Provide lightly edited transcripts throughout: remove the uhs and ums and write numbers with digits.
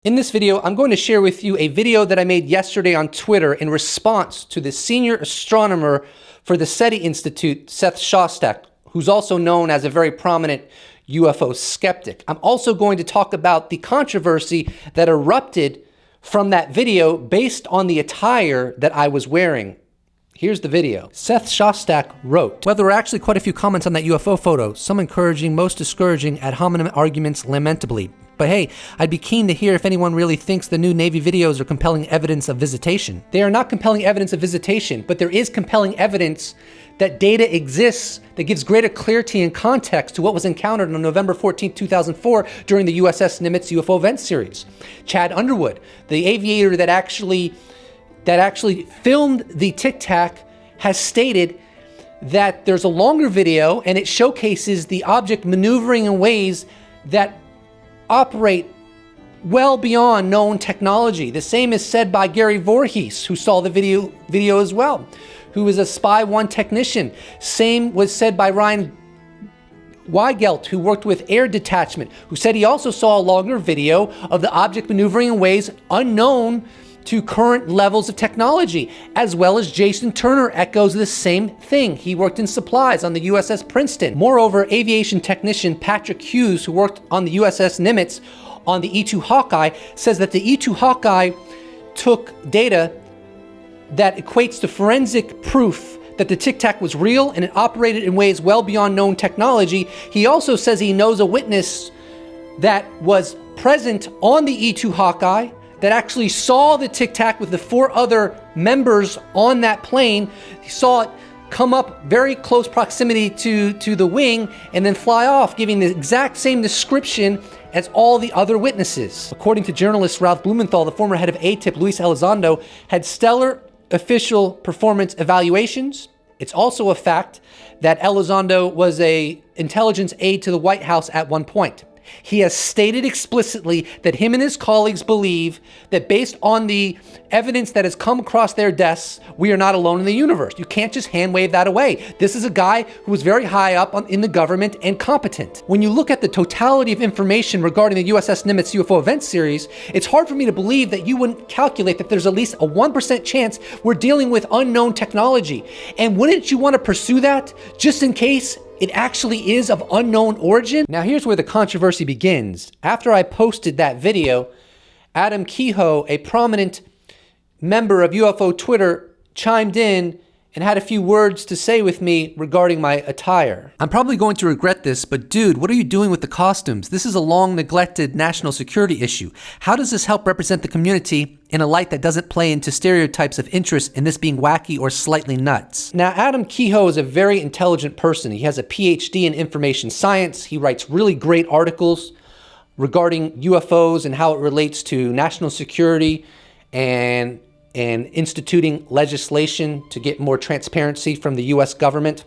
In this video, I'm going to share with you a video that I made yesterday on Twitter in response to the senior astronomer for the SETI Institute, Seth Shostak, who's also known as a very prominent UFO skeptic. I'm also going to talk about the controversy that erupted from that video based on the attire that I was wearing. Here's the video. Seth Shostak wrote, "Well, there were actually quite a few comments on that UFO photo, some encouraging, most discouraging, ad hominem arguments lamentably. But hey, I'd be keen to hear if anyone really thinks the new Navy videos are compelling evidence of visitation." They are not compelling evidence of visitation, but there is compelling evidence that data exists that gives greater clarity and context to what was encountered on November 14, 2004 during the USS Nimitz UFO event series. Chad Underwood, the aviator that actually filmed the Tic Tac, has stated that there's a longer video and it showcases the object maneuvering in ways that operate well beyond known technology. The same is said by Gary Voorhees, who saw the video as well, who is a Spy 1 technician. Same was said by Ryan Weigelt, who worked with Air Detachment, who said he also saw a longer video of the object maneuvering in ways unknown to current levels of technology, as well as Jason Turner echoes the same thing. He worked in supplies on the USS Princeton. Moreover, aviation technician Patrick Hughes, who worked on the USS Nimitz on the E-2 Hawkeye, says that the E-2 Hawkeye took data that equates to forensic proof that the Tic Tac was real and it operated in ways well beyond known technology. He also says he knows a witness that was present on the E-2 Hawkeye that actually saw the Tic Tac with the 4 other members on that plane. He saw it come up very close proximity to the wing and then fly off, giving the exact same description as all the other witnesses. According to journalist Ralph Blumenthal, the former head of ATIP, Luis Elizondo, had stellar official performance evaluations. It's also a fact that Elizondo was an intelligence aide to the White House at one point. He has stated explicitly that him and his colleagues believe that based on the evidence that has come across their desks, we are not alone in the universe. You can't just hand wave that away. This is a guy who was very high up in the government and competent. When you look at the totality of information regarding the USS Nimitz UFO event series, it's hard for me to believe that you wouldn't calculate that there's at least a 1% chance we're dealing with unknown technology. And wouldn't you want to pursue that just in case it actually is of unknown origin? Now here's where the controversy begins. After I posted that video, Adam Kehoe, a prominent member of UFO Twitter, chimed in and had a few words to say with me regarding my attire. "I'm probably going to regret this, but dude, what are you doing with the costumes? This is a long neglected national security issue. How does this help represent the community in a light that doesn't play into stereotypes of interest in this being wacky or slightly nuts?" Now, Adam Kehoe is a very intelligent person. He has a PhD in information science. He writes really great articles regarding UFOs and how it relates to national security and instituting legislation to get more transparency from the US government.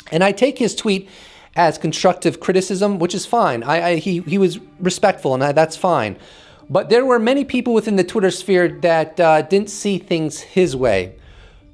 And I take his tweet as constructive criticism, which is fine. He was respectful, and that's fine. But there were many people within the Twitter sphere that didn't see things his way.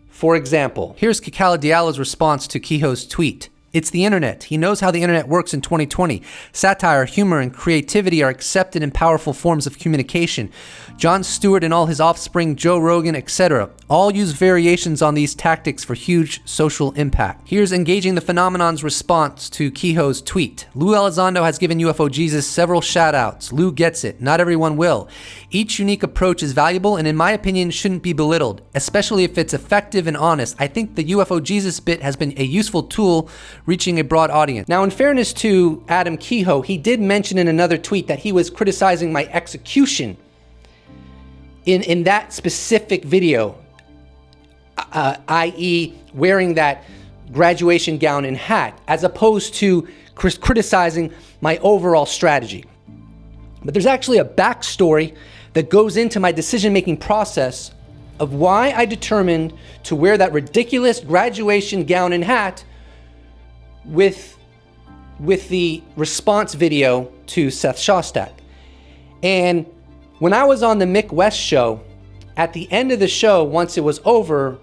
For example, here's Kikala Diallo's response to Kehoe's tweet. "It's the internet. He knows how the internet works in 2020. Satire, humor, and creativity are accepted in powerful forms of communication. Jon Stewart and all his offspring, Joe Rogan, etc., all use variations on these tactics for huge social impact." Here's Engaging the Phenomenon's response to Kehoe's tweet. "Lou Elizondo has given UFO Jesus several shout-outs. Lou gets it. Not everyone will. Each unique approach is valuable and in my opinion shouldn't be belittled, especially if it's effective and honest. I think the UFO Jesus bit has been a useful tool reaching a broad audience." Now, in fairness to Adam Kehoe, he did mention in another tweet that he was criticizing my execution in that specific video, i.e. wearing that graduation gown and hat, as opposed to criticizing my overall strategy. But there's actually a backstory that goes into my decision-making process of why I determined to wear that ridiculous graduation gown and hat with the response video to Seth Shostak. And when I was on the Mick West show, at the end of the show, once it was over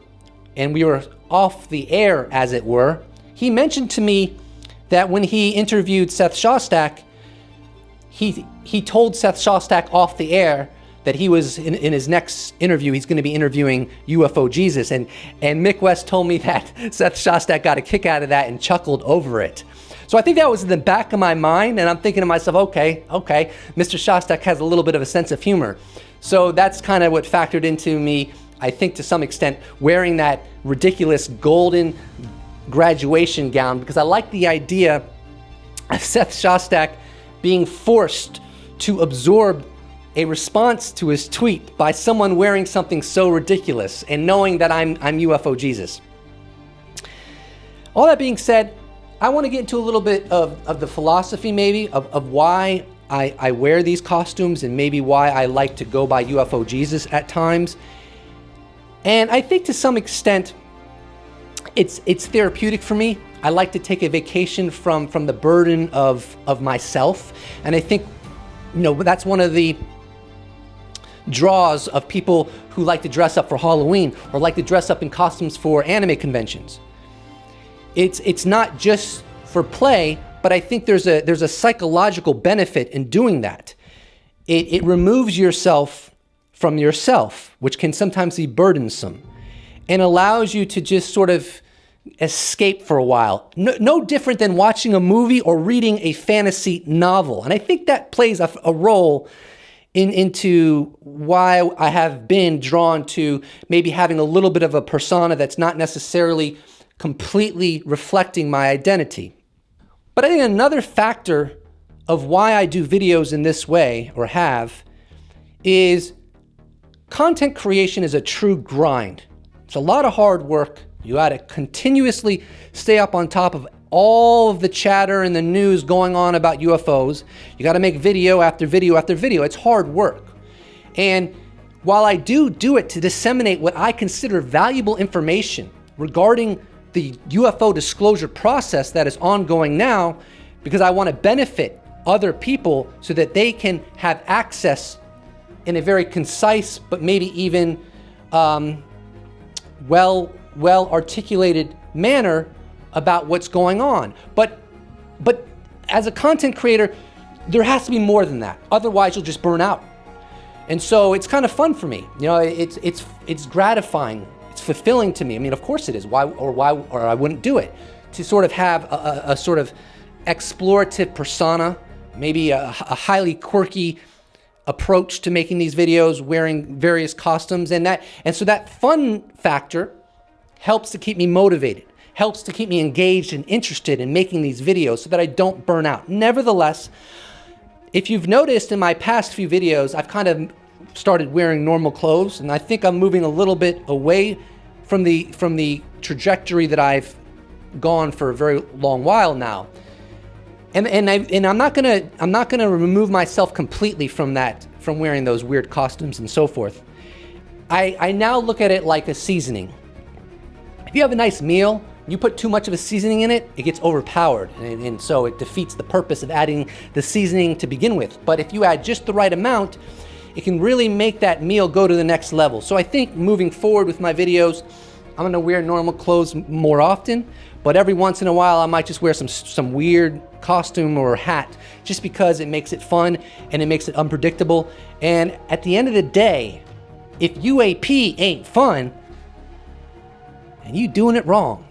and we were off the air, as it were, he mentioned to me that when he interviewed Seth Shostak, he told Seth Shostak off the air that he was in his next interview, he's going to be interviewing UFO Jesus. And Mick West told me that Seth Shostak got a kick out of that and chuckled over it. So I think that was in the back of my mind, and I'm thinking to myself, okay, Mr. Shostak has a little bit of a sense of humor. So that's kind of what factored into me, I think to some extent, wearing that ridiculous golden graduation gown, because I like the idea of Seth Shostak being forced to absorb a response to his tweet by someone wearing something so ridiculous and knowing that I'm UFO Jesus. All that being said, I want to get into a little bit of the philosophy maybe of why I wear these costumes and maybe why I like to go by UFO Jesus at times. And I think to some extent it's therapeutic for me. I like to take a vacation from the burden of myself. And I think, that's one of the draws of people who like to dress up for Halloween or like to dress up in costumes for anime conventions. It's not just for play, but I think there's a psychological benefit in doing that. It removes yourself from yourself, which can sometimes be burdensome, and allows you to just sort of escape for a while. No different than watching a movie or reading a fantasy novel. And I think that plays a role into why I have been drawn to maybe having a little bit of a persona that's not necessarily completely reflecting my identity. But I think another factor of why I do videos in this way, or have, is content creation is a true grind. It's a lot of hard work. You gotta continuously stay up on top of all of the chatter and the news going on about UFOs. You gotta make video after video after video. It's hard work. And while I do it to disseminate what I consider valuable information regarding the UFO disclosure process that is ongoing now, because I want to benefit other people so that they can have access in a very concise but maybe even well articulated manner about what's going on. But as a content creator, there has to be more than that. Otherwise, you'll just burn out. And so it's kind of fun for me. It's gratifying. It's fulfilling to me. I mean, of course it is. Why I wouldn't do it. To sort of have a sort of explorative persona, maybe a highly quirky approach to making these videos, wearing various costumes, and so that fun factor helps to keep me motivated, helps to keep me engaged and interested in making these videos so that I don't burn out. Nevertheless, if you've noticed in my past few videos, I've kind of started wearing normal clothes, and I think I'm moving a little bit away from the trajectory that I've gone for a very long while now. And I'm not gonna remove myself completely from wearing those weird costumes and so forth. I now look at it like a seasoning. If you have a nice meal, you put too much of a seasoning in it, it gets overpowered, and so it defeats the purpose of adding the seasoning to begin with. But if you add just the right amount, it can really make that meal go to the next level. So I think moving forward with my videos, I'm gonna wear normal clothes more often, but every once in a while I might just wear some weird costume or hat, just because it makes it fun and it makes it unpredictable. And at the end of the day, if UAP ain't fun, then you doing it wrong.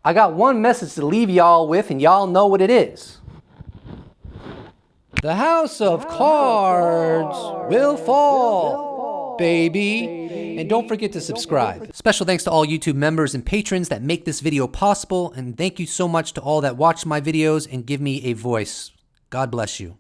I got one message to leave y'all with, and y'all know what it is. The house of cards will fall, baby. And don't forget to subscribe. Special thanks to all YouTube members and patrons that make this video possible. And thank you so much to all that watch my videos and give me a voice. God bless you.